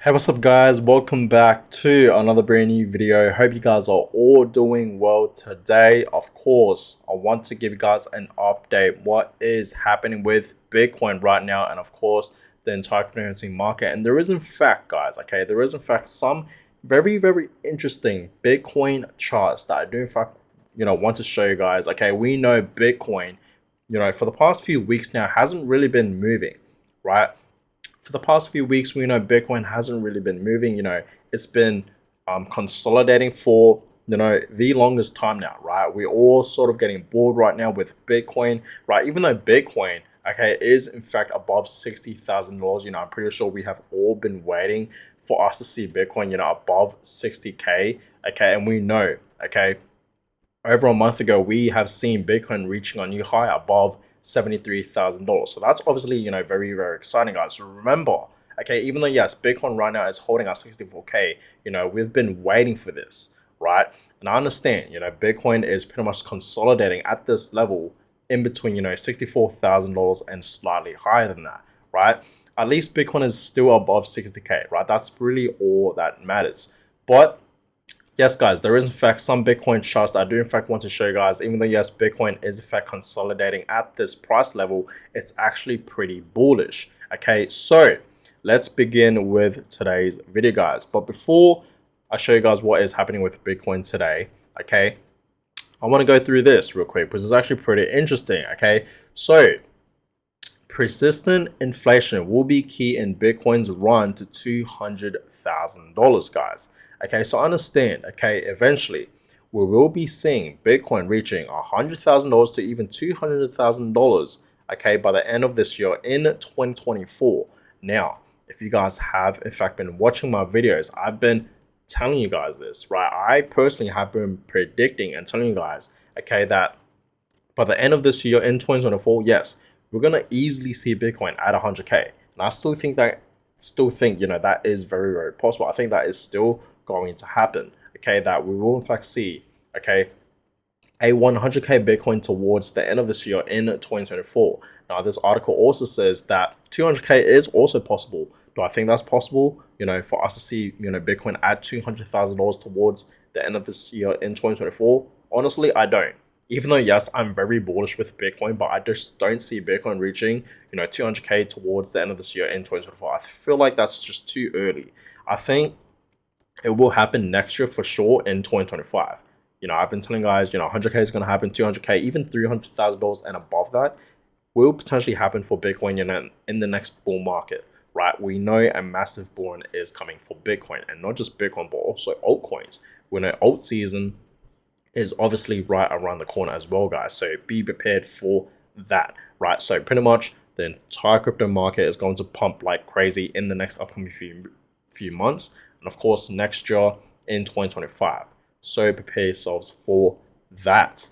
Hey, what's up guys? Welcome back to another brand new video. Hope you guys are all doing well today. Of course, I want to give you guys an update what is happening with Bitcoin right now, and of course the entire cryptocurrency market. And there is in fact, guys, there is in fact some very interesting Bitcoin charts that I do in fact want to show you guys. We know Bitcoin, for the past few weeks now hasn't really been moving, right? For the past few weeks, we know Bitcoin hasn't really been moving. It's been consolidating for the longest time now, right? We're all sort of getting bored right now with Bitcoin, right? Even though Bitcoin, is in fact above $60,000. I'm pretty sure we have all been waiting for us to see Bitcoin, above 60K. And we know, over a month ago, we have seen Bitcoin reaching a new high above $73,000. So that's obviously, very exciting, guys. So remember, even though, yes, Bitcoin right now is holding at 64K, we've been waiting for this, right? And I understand, Bitcoin is pretty much consolidating at this level in between, $64,000 and slightly higher than that, right? At least Bitcoin is still above 60K, right? That's really all that matters. But yes, guys, there is in fact some Bitcoin charts that I do in fact want to show you guys. Even though, yes, Bitcoin is in fact consolidating at this price level, it's actually pretty bullish. So let's begin with today's video, guys. But before I show you guys what is happening with Bitcoin today, I want to go through this real quick because it's actually pretty interesting. So persistent inflation will be key in Bitcoin's run to $200,000, guys. So understand, eventually we will be seeing Bitcoin reaching $100,000 to even $200,000, by the end of this year in 2024. Now, if you guys have in fact been watching my videos, I've been telling you guys this, right? I personally have been predicting and telling you guys, that by the end of this year in 2024, yes, we're gonna easily see Bitcoin at 100K, and I still think that that is very possible. I think that is still going to happen. That we will in fact see a 100K Bitcoin towards the end of this year in 2024. Now, this article also says that 200K is also possible. Do I think that's possible? For us to see Bitcoin at $200,000 towards the end of this year in 2024? Honestly, I don't. Even though, yes, I'm very bullish with Bitcoin, but I just don't see Bitcoin reaching, 200K towards the end of this year in 2024. I feel like that's just too early. I think it will happen next year for sure in 2025. I've been telling guys, 100K is going to happen, 200K, even $300,000 and above that will potentially happen for Bitcoin, in the next bull market, right? We know a massive bull run is coming for Bitcoin, and not just Bitcoin, but also altcoins. We know alt season is obviously right around the corner as well, guys. So be prepared for that, right? So pretty much the entire crypto market is going to pump like crazy in the next upcoming few months, and of course next year in 2025. So prepare yourselves for that.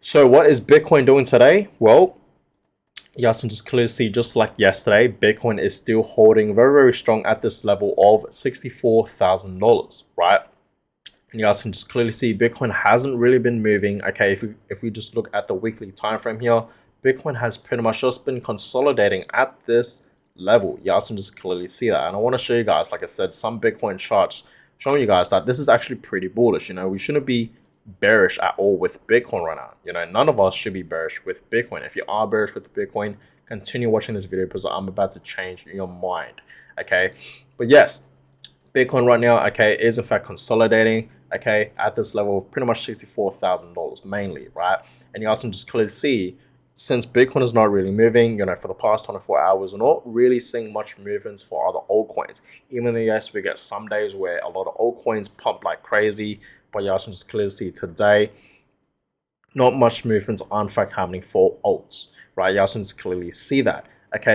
So what is Bitcoin doing today? Well, you guys can just clearly see, just like yesterday, Bitcoin is still holding very strong at this level of $64,000, right? And you guys can just clearly see Bitcoin hasn't really been moving. If we just look at the weekly time frame here, Bitcoin has pretty much just been consolidating at this level. You guys can just clearly see that. And I want to show you guys, like I said, some Bitcoin charts showing you guys that this is actually pretty bullish. We shouldn't be bearish at all with Bitcoin right now. None of us should be bearish with Bitcoin. If you are bearish with Bitcoin, continue watching this video because I'm about to change your mind. But yes, Bitcoin right now, is in fact consolidating, at this level of pretty much $64,000 mainly, right? And you guys can just clearly see, since Bitcoin is not really moving, for the past 24 hours, we're not really seeing much movements for other altcoins. Even though, yes, we get some days where a lot of altcoins pump like crazy, but you guys can just clearly see today, not much movements are in fact happening for alts, right? You guys can just clearly see that.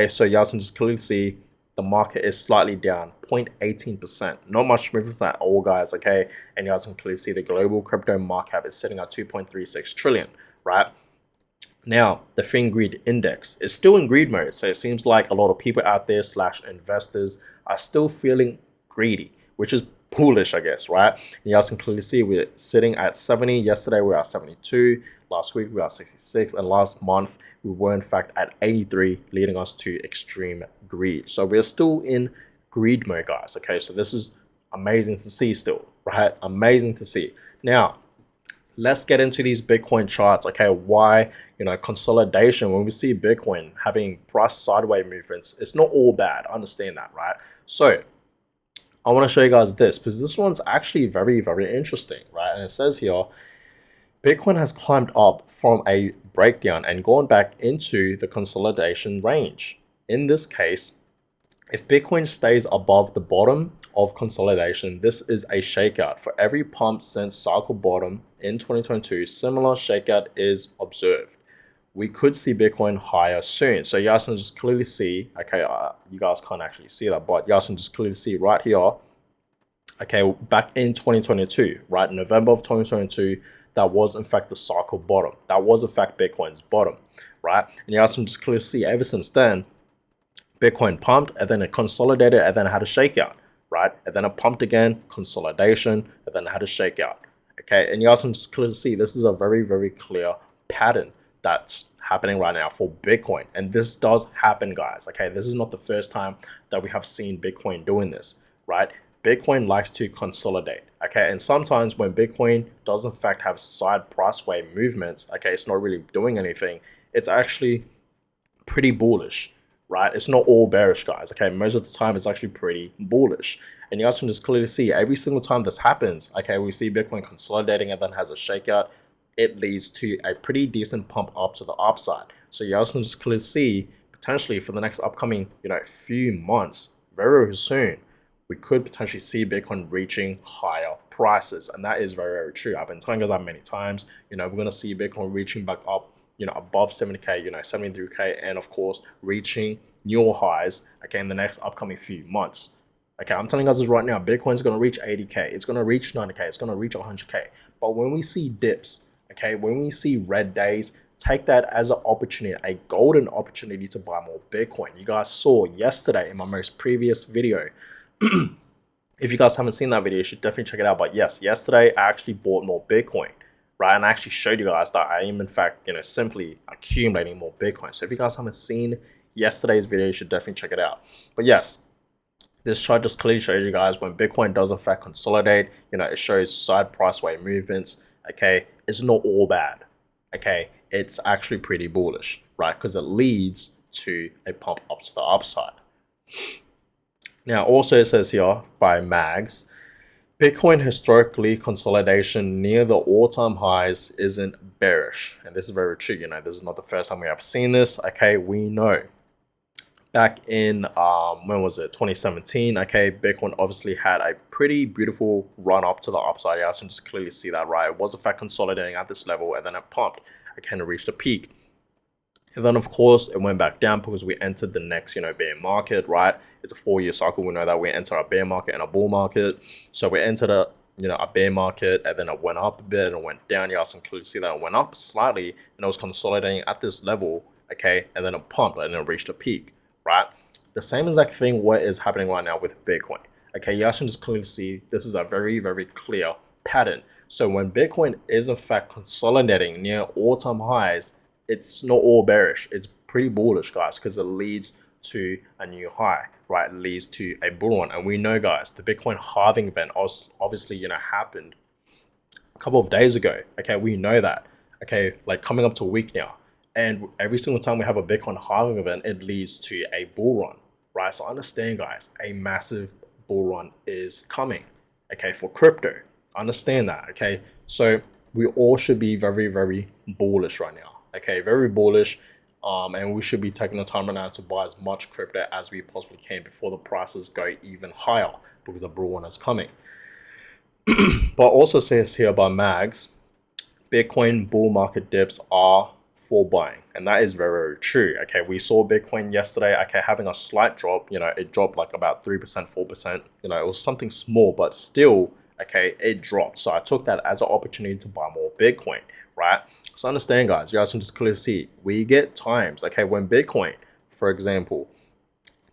So you guys can just clearly see the market is slightly down 0.18%. Not much movements at all, guys. And you guys can clearly see the global crypto market cap is sitting at 2.36 trillion, right? Now, the Fin Greed Index is still in greed mode. So it seems like a lot of people out there / investors are still feeling greedy, which is bullish, I guess, right? And you guys can clearly see we're sitting at 70. Yesterday, we were at 72. Last week, we were at 66. And last month, we were in fact at 83, leading us to extreme greed. So we're still in greed mode, guys. Okay, so this is amazing to see still, right? Amazing to see. Now, let's get into these Bitcoin charts. Okay, why, consolidation, when we see Bitcoin having price sideways movements, it's not all bad. Understand that, right? So I want to show you guys this because this one's actually very, very interesting, right? And it says here, Bitcoin has climbed up from a breakdown and gone back into the consolidation range. In this case, if Bitcoin stays above the bottom of consolidation, this is a shakeout. For every pump since cycle bottom in 2022, similar shakeout is observed. We could see Bitcoin higher soon. So you guys can just clearly see, okay, you guys can't actually see that, but you guys can just clearly see right here, okay, back in 2022, right, November of 2022, that was in fact the cycle bottom. That was in fact Bitcoin's bottom, right? And you guys can just clearly see ever since then, Bitcoin pumped and then it consolidated and then it had a shakeout, right? And then it pumped again, consolidation, and then it had a shakeout. Okay, and you guys can just clearly see this is a very, very clear pattern that's happening right now for Bitcoin. And this does happen, guys. Okay, this is not the first time that we have seen Bitcoin doing this, right? Bitcoin likes to consolidate. Okay, and sometimes when Bitcoin does in fact have side price wave movements, okay, it's not really doing anything. It's actually pretty bullish, right? It's not all bearish, guys. Okay, most of the time it's actually pretty bullish. And you guys can just clearly see every single time this happens, okay, we see Bitcoin consolidating and then has a shakeout. It leads to a pretty decent pump up to the upside. So you guys can just clearly see potentially for the next upcoming, few months, very, very soon, we could potentially see Bitcoin reaching higher prices. And that is very, very true. I've been telling you guys that many times. We're going to see Bitcoin reaching back up, above 70K, 73K, and of course, reaching new highs, okay, in the next upcoming few months. Okay, I'm telling you guys this right now, Bitcoin's going to reach 80K, it's going to reach 90K, it's going to reach 100K. But when we see dips, okay, when we see red days, take that as an opportunity, a golden opportunity to buy more Bitcoin. You guys saw yesterday in my most previous video. If you guys haven't seen that video, you should definitely check it out. But yes, yesterday I actually bought more Bitcoin, right? And I actually showed you guys that I am in fact, simply accumulating more Bitcoin. So if you guys haven't seen yesterday's video, you should definitely check it out. But yes, this chart just clearly shows you guys when Bitcoin does in fact consolidate, it shows side price wave movements. Okay, it's not all bad. Okay, it's actually pretty bullish, right? Because it leads to a pump up to the upside. Now, also it says here by Mags, Bitcoin historically consolidation near the all-time highs isn't bearish. And this is very true. This is not the first time we have seen this. Okay, we know. Back in, when was it? 2017. Okay, Bitcoin obviously had a pretty beautiful run up to the upside. Yeah, I can just clearly see that, right? It was in fact consolidating at this level and then it pumped. It kind of reached a peak. And then, of course, it went back down because we entered the next, bear market, right? It's a 4-year cycle. We know that we enter a bear market and a bull market. So we entered a bear market, and then it went up a bit and it went down. You guys can clearly see that it went up slightly and it was consolidating at this level, okay? And then it pumped and it reached a peak, right? The same exact thing what is happening right now with Bitcoin. Okay, you guys can just clearly see this is a very, very clear pattern. So when Bitcoin is in fact consolidating near all-time highs, it's not all bearish. It's pretty bullish, guys, because it leads to a new high, right? It leads to a bull run. And we know, guys, the Bitcoin halving event obviously, happened a couple of days ago. Okay, we know that. Okay, like coming up to a week now. And every single time we have a Bitcoin halving event, it leads to a bull run, right? So understand, guys, a massive bull run is coming, okay, for crypto. Understand that, okay? So we all should be very, very bullish right now. Okay, very bullish, and we should be taking the time right now to buy as much crypto as we possibly can before the prices go even higher because the bull run is coming. But also says here by Mags, Bitcoin bull market dips are for buying, and that is very, very true. Okay, we saw Bitcoin yesterday, okay, having a slight drop. It dropped like about 3%, 4%. It was something small, but still, okay, it dropped. So I took that as an opportunity to buy more Bitcoin, right? So understand, guys, you guys can just clearly see we get times, okay, when Bitcoin, for example,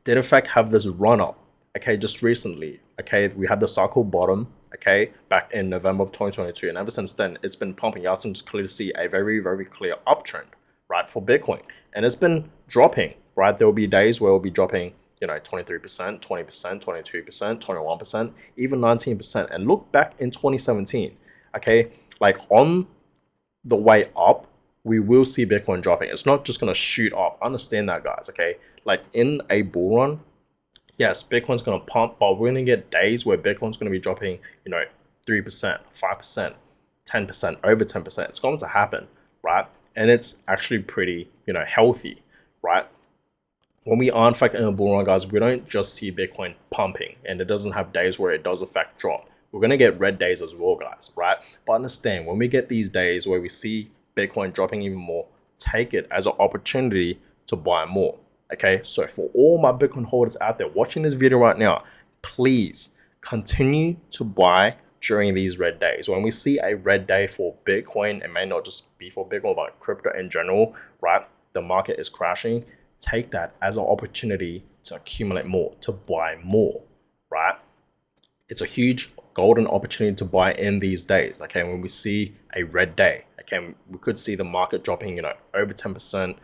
did in fact have this run up, okay, just recently, okay, we had the cycle bottom, okay, back in November of 2022, and ever since then, it's been pumping. You guys can just clearly see a very, very clear uptrend, right, for Bitcoin, and it's been dropping, right? There will be days where it'll be dropping 23%, 20%, 22%, 21%, even 19%. And look back in 2017, okay, like on the way up, we will see Bitcoin dropping. It's not just going to shoot up. Understand that, guys, okay? Like in a bull run, yes, Bitcoin's going to pump, but we're going to get days where Bitcoin's going to be dropping, 3%, 5%, 10%, over 10%. It's going to happen, right? And it's actually pretty, healthy, right? When we are in fact in a bull run, guys, we don't just see Bitcoin pumping, and it doesn't have days where it does affect drop. We're going to get red days as well, guys, right? But understand, when we get these days where we see Bitcoin dropping even more, take it as an opportunity to buy more. Okay, so for all my Bitcoin holders out there watching this video right now, please continue to buy during these red days. When we see a red day for Bitcoin, it may not just be for Bitcoin, but crypto in general, right? The market is crashing. Take that as an opportunity to accumulate more, to buy more, right? It's a huge golden opportunity to buy in these days. Okay, when we see a red day, okay, we could see the market dropping, over 10%,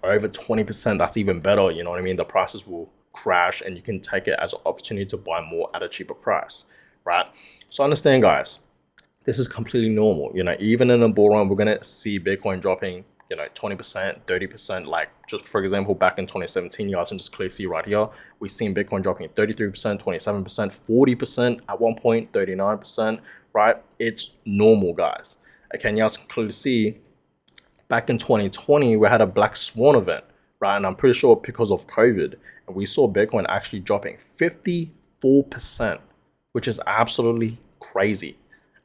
over 20%. That's even better. You know what I mean? The prices will crash, and you can take it as an opportunity to buy more at a cheaper price, right? So understand, guys, this is completely normal. Even in a bull run, we're gonna see Bitcoin dropping 20%, 30%. Like, just for example, back in 2017, you guys can just clearly see right here, we've seen Bitcoin dropping 33%, 27%, 40% at one point, 39%, right? It's normal, guys. Okay, and you guys can clearly see back in 2020, we had a black swan event, right? And I'm pretty sure because of COVID, and we saw Bitcoin actually dropping 54%, which is absolutely crazy.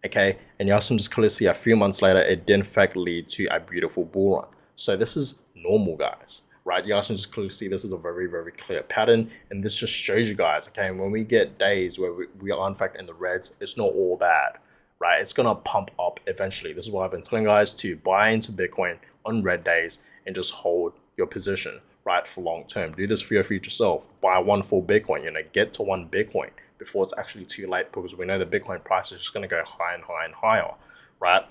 Okay, and you also just clearly see a few months later, it did in fact lead to a beautiful bull run. So this is normal, guys, right? You also just clearly see this is a very, very clear pattern, and this just shows you guys, okay, when we get days where we are in fact in the reds, it's not all bad, right? It's gonna pump up eventually. This is why I've been telling guys to buy into Bitcoin on red days and just hold your position, right, for long term. Do this for your future self. Buy one full Bitcoin, get to one Bitcoin before it's actually too late, because we know the Bitcoin price is just going to go higher and higher and higher, right?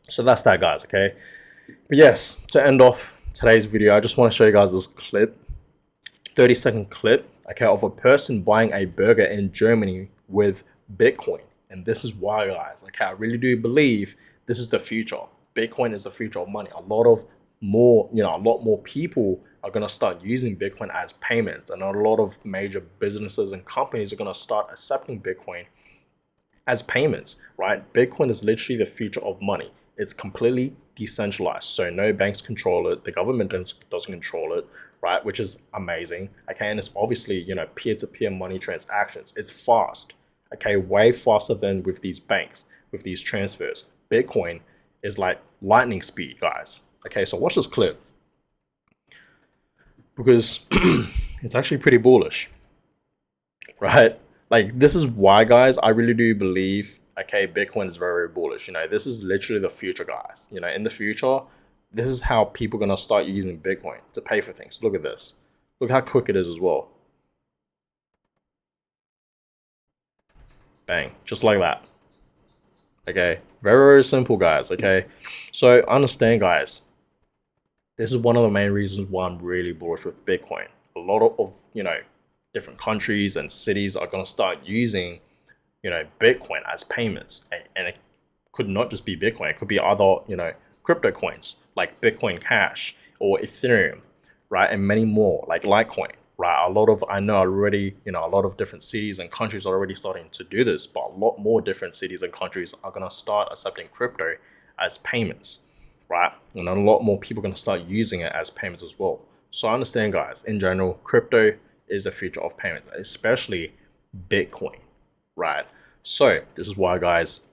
So that's that, guys, okay? But yes, to end off today's video, I just want to show you guys this clip, 30-second clip, okay, of a person buying a burger in Germany with Bitcoin. And this is why, guys, okay, I really do believe this is the future. Bitcoin is the future of money. A lot more people are going to start using Bitcoin as payments, and a lot of major businesses and companies are going to start accepting Bitcoin as payments, right? Bitcoin is literally the future of money. It's completely decentralized, so no banks control it, the government doesn't control it, right? Which is amazing. Okay, and it's obviously peer-to-peer money transactions. It's fast, okay, way faster than with these banks, with these transfers. Bitcoin is like lightning speed, guys. Okay, so watch this clip, because it's actually pretty bullish, right? Like, this is why, guys, I really do believe, okay, Bitcoin is very, very bullish. This is literally the future, guys. In the future, this is how people are going to start using Bitcoin to pay for things. Look at this. Look how quick it is as well. Bang, just like that. Okay, very, very simple, guys. Okay, so understand, guys, this is one of the main reasons why I'm really bullish with Bitcoin. A lot of different countries and cities are going to start using Bitcoin as payments, and it could not just be Bitcoin. It could be other crypto coins like Bitcoin Cash or Ethereum, right, and many more like Litecoin, right? I know already, a lot of different cities and countries are already starting to do this, but a lot more different cities and countries are going to start accepting crypto as payments, right? And a lot more people are going to start using it as payments as well. So I understand, guys, in general, crypto is the future of payments, especially Bitcoin, right? So this is why, guys,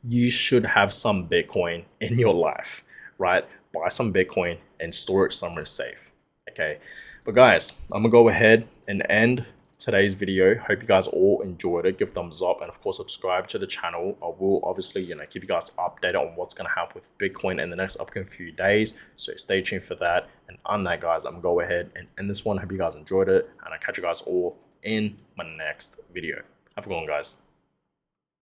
you should have some Bitcoin in your life, right? Buy some Bitcoin and store it somewhere safe, okay? But guys, I'm gonna go ahead and end today's video. Hope you guys all enjoyed it. Give thumbs up, and of course subscribe to the channel. I will obviously keep you guys updated on what's gonna happen with Bitcoin in the next upcoming few days, so stay tuned for that. And on that, guys, I'm gonna go ahead and end this one. Hope you guys enjoyed it, and I'll catch you guys all in my next video. Have a good one, guys.